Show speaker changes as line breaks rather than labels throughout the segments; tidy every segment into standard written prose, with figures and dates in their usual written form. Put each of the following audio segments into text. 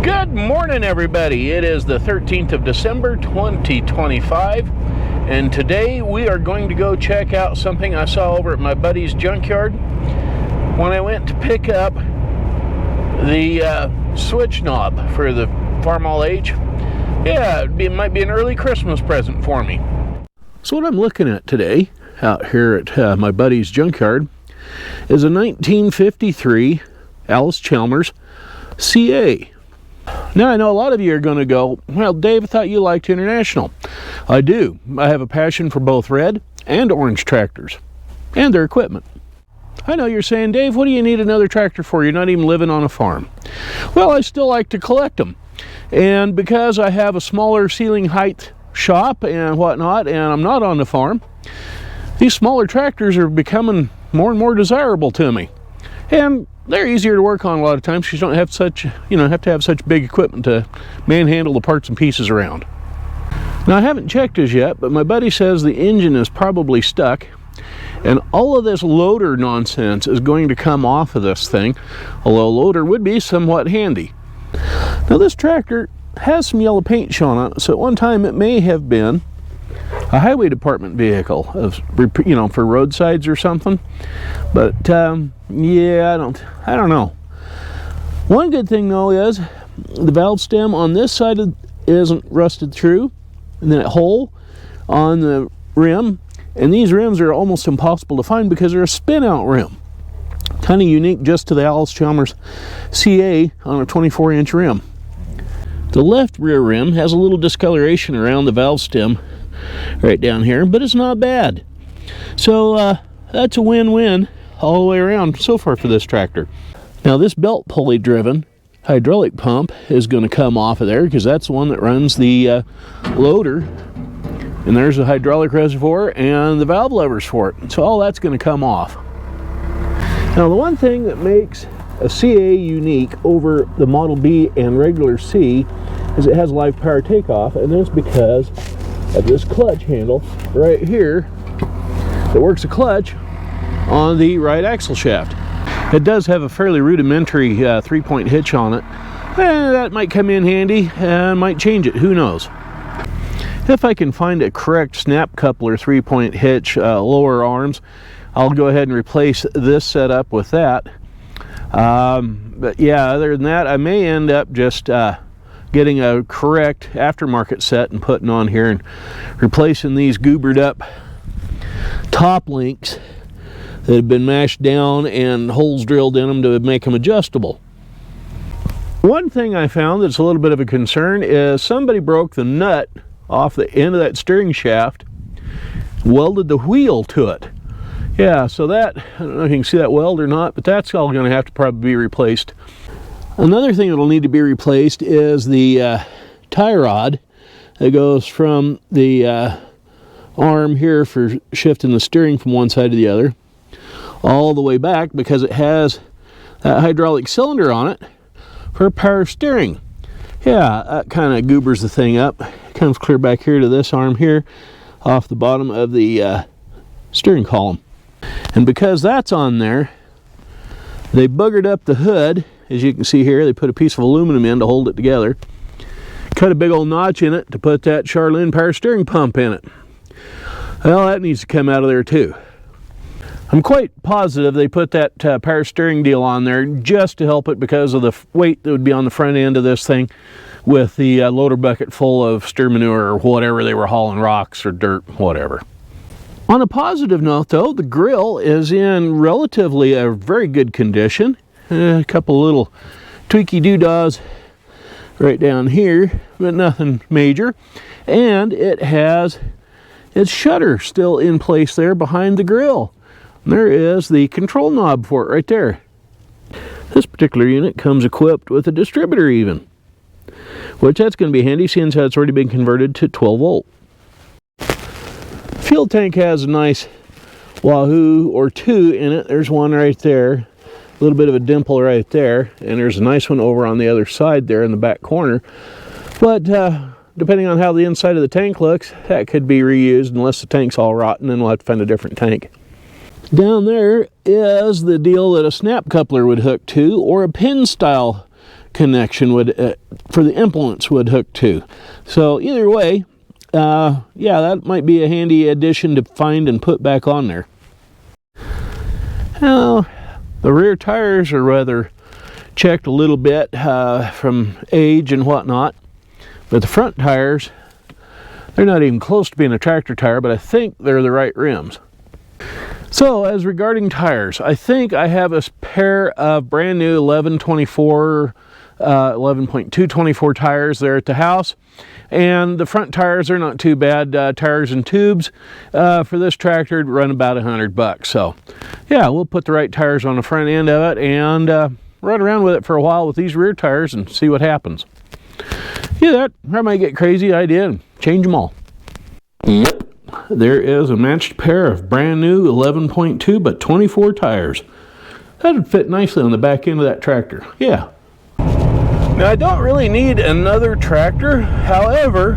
Good morning, everybody. It is the 13th of December 2025, and today we are going to go check out something I saw over at my buddy's junkyard when I went to pick up the switch knob for the Farmall H. Yeah, it might be an early Christmas present for me. So what I'm looking at today out here at my buddy's junkyard is a 1953 Alice Chalmers CA. Now, I know a lot of you are going to go, well, Dave, I thought you liked International. I do. I have a passion for both red and orange tractors and their equipment. I know you're saying, Dave, what do you need another tractor for? You're not even living on a farm. Well, I still like to collect them. And because I have a smaller ceiling height shop and whatnot, and I'm not on the farm, these smaller tractors are becoming more and more desirable to me. And they're easier to work on a lot of times because you don't have such, have to have such big equipment to manhandle the parts and pieces around. Now, I haven't checked this yet, but my buddy says the engine is probably stuck, and all of this loader nonsense is going to come off of this thing, although loader would be somewhat handy. Now, this tractor has some yellow paint shown on it, so at one time it may have been a highway department vehicle, for roadsides or something. But yeah, I don't know. One good thing though is the valve stem on this side isn't rusted through, and that hole on the rim, and these rims are almost impossible to find because they're a spin-out rim. Kind of unique just to the Alice Chalmers CA on a 24-inch rim. The left rear rim has a little discoloration around the valve stem right down here, but it's not bad. So that's a win-win all the way around so far for this tractor. Now, this belt pulley driven hydraulic pump is going to come off of there because that's the one that runs the loader, and there's the hydraulic reservoir and the valve levers for it. So all that's going to come off. Now, the one thing that makes a CA unique over the Model B and regular C is it has live power takeoff, and that's because of this clutch handle right here that works a clutch on the right axle shaft. It does have a fairly rudimentary 3-point hitch on it. That might come in handy and might change it, who knows. If I can find a correct snap coupler 3-point hitch lower arms, I'll go ahead and replace this setup with that. But yeah, other than that, I may end up just getting a correct aftermarket set and putting on here and replacing these goobered up top links that have been mashed down and holes drilled in them to make them adjustable. One thing I found that's a little bit of a concern is somebody broke the nut off the end of that steering shaft, welded the wheel to it. Yeah, so that, I don't know if you can see that weld or not, but that's all going to have to probably be replaced. Another thing that will need to be replaced is the tie rod that goes from the arm here for shifting the steering from one side to the other all the way back, because it has that hydraulic cylinder on it for power steering. Yeah, that kind of goobers the thing up. It comes clear back here to this arm here off the bottom of the steering column. And because that's on there, they buggered up the hood. As you can see here, they put a piece of aluminum in to hold it together. Cut a big old notch in it to put that Charlene power steering pump in it. Well, that needs to come out of there too. I'm quite positive they put that power steering deal on there just to help it because of the weight that would be on the front end of this thing with the loader bucket full of steer manure or whatever they were hauling, rocks or dirt, whatever. On a positive note though, the grill is in relatively a very good condition. A couple little tweaky doodahs right down here, but nothing major. And it has its shutter still in place there behind the grill. And there is the control knob for it right there. This particular unit comes equipped with a distributor even, which that's going to be handy seeing how it's already been converted to 12 volt. Fuel tank has a nice wahoo or two in it. There's one right there. A little bit of a dimple right there, and there's a nice one over on the other side there in the back corner. But depending on how the inside of the tank looks, that could be reused unless the tank's all rotten, and we'll have to find a different tank. Down there is the deal that a snap coupler would hook to, or a pin style connection would for the implements would hook to. So either way, yeah, that might be a handy addition to find and put back on there. Now, the rear tires are rather checked a little bit from age and whatnot, but the front tires, they're not even close to being a tractor tire, but I think they're the right rims. So as regarding tires, I think I have a pair of brand new 11.224 tires there at the house, and the front tires are not too bad. Tires and tubes for this tractor run about $100. So yeah, we'll put the right tires on the front end of it and run around with it for a while with these rear tires and see what happens. Yeah, I might get crazy idea and change them all. Yep, there is a matched pair of brand new 11.2 but 24 tires. That would fit nicely on the back end of that tractor. Yeah. Now I don't really need another tractor. However,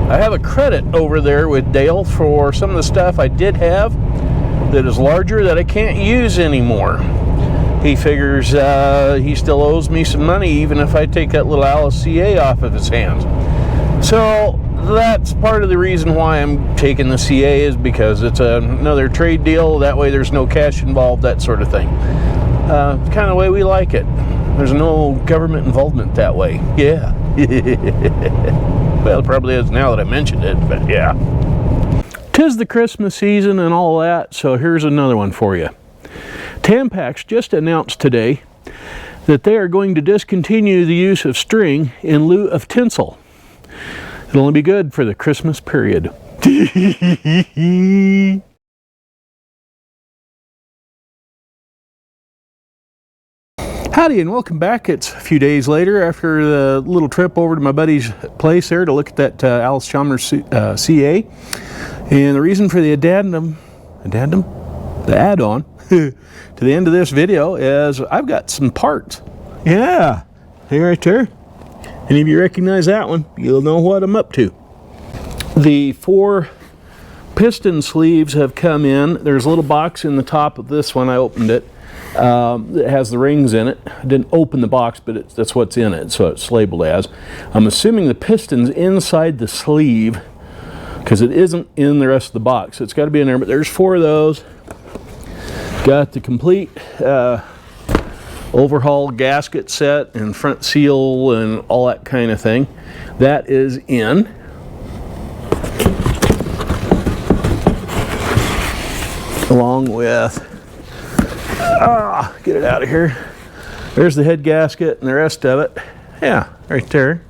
I have a credit over there with Dale for some of the stuff I did have that is larger that I can't use anymore. He figures he still owes me some money even if I take that little Alice CA off of his hands. So that's part of the reason why I'm taking the CA, is because it's another trade deal. That way there's no cash involved, that sort of thing. It's kind of the way we like it. There's no government involvement that way. Yeah. Well, it probably is now that I mentioned it, but yeah. 'Tis the Christmas season and all that, so here's another one for you. Tampax just announced today that they are going to discontinue the use of string in lieu of tinsel. It'll only be good for the Christmas period. Howdy and welcome back. It's a few days later after the little trip over to my buddy's place there to look at that Alice Chalmers CA. And the reason for the addendum, the add-on to the end of this video is I've got some parts. Yeah, hey right there. Any of you recognize that one, you'll know what I'm up to. The 4 piston sleeves have come in. There's a little box in the top of this one. I opened it. It has the rings in it. I didn't open the box, but that's what's in it, so it's labeled as. I'm assuming the piston's inside the sleeve because it isn't in the rest of the box. So it's got to be in there, but there's 4 of those. Got the complete overhaul gasket set and front seal and all that kind of thing. That is in. Along with, get it out of here. There's the head gasket and the rest of it. Yeah, right there.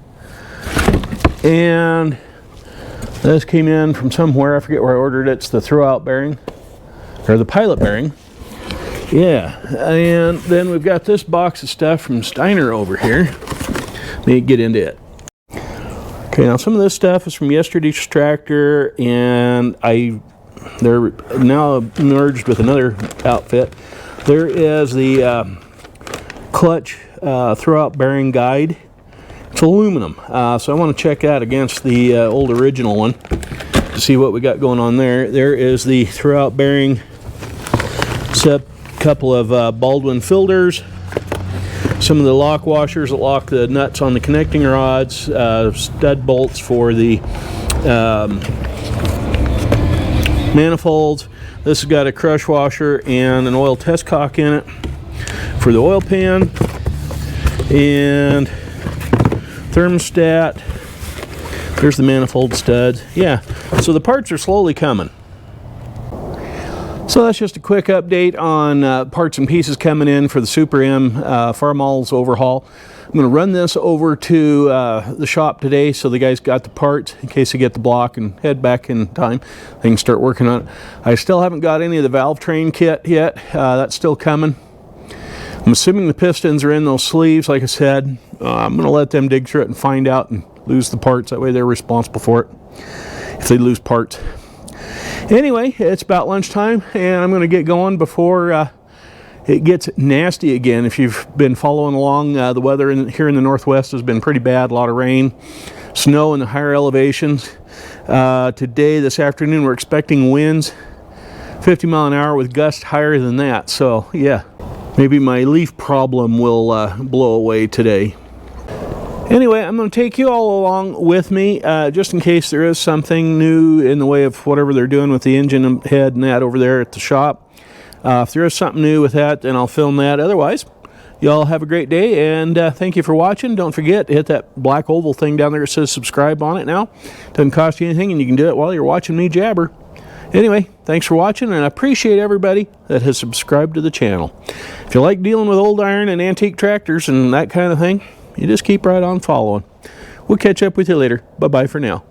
And this came in from somewhere. I forget where I ordered it. It's the throwout bearing, or the pilot bearing. Yeah, and then we've got this box of stuff from Steiner over here. Let me get into it. Okay, now some of this stuff is from yesterday's tractor, and they're now merged with another outfit. There is the clutch throwout bearing guide. It's aluminum, so I want to check that against the old original one to see what we got going on there. There is the throwout bearing set. Couple of Baldwin filters, some of the lock washers that lock the nuts on the connecting rods, stud bolts for the manifolds. This has got a crush washer and an oil test cock in it for the oil pan, and thermostat. There's the manifold studs. Yeah, so the parts are slowly coming. So that's just a quick update on parts and pieces coming in for the Super M Farmall's overhaul. I'm going to run this over to the shop today so the guys got the parts in case they get the block and head back in time. They can start working on it. I still haven't got any of the valve train kit yet. That's still coming. I'm assuming the pistons are in those sleeves, like I said. I'm going to let them dig through it and find out and lose the parts. That way they're responsible for it if they lose parts. Anyway, it's about lunchtime, and I'm going to get going before it gets nasty again. If you've been following along, the weather here in the Northwest has been pretty bad. A lot of rain, snow in the higher elevations. Today, this afternoon, we're expecting winds 50 mile an hour with gusts higher than that. So, yeah. Maybe my leaf problem will blow away today. Anyway, I'm going to take you all along with me, just in case there is something new in the way of whatever they're doing with the engine head and that over there at the shop. If there is something new with that, then I'll film that. Otherwise, y'all have a great day, and thank you for watching. Don't forget to hit that black oval thing down there that says subscribe on it now. Doesn't cost you anything, and you can do it while you're watching me jabber. Anyway, thanks for watching, and I appreciate everybody that has subscribed to the channel. If you like dealing with old iron and antique tractors and that kind of thing, you just keep right on following. We'll catch up with you later. Bye-bye for now.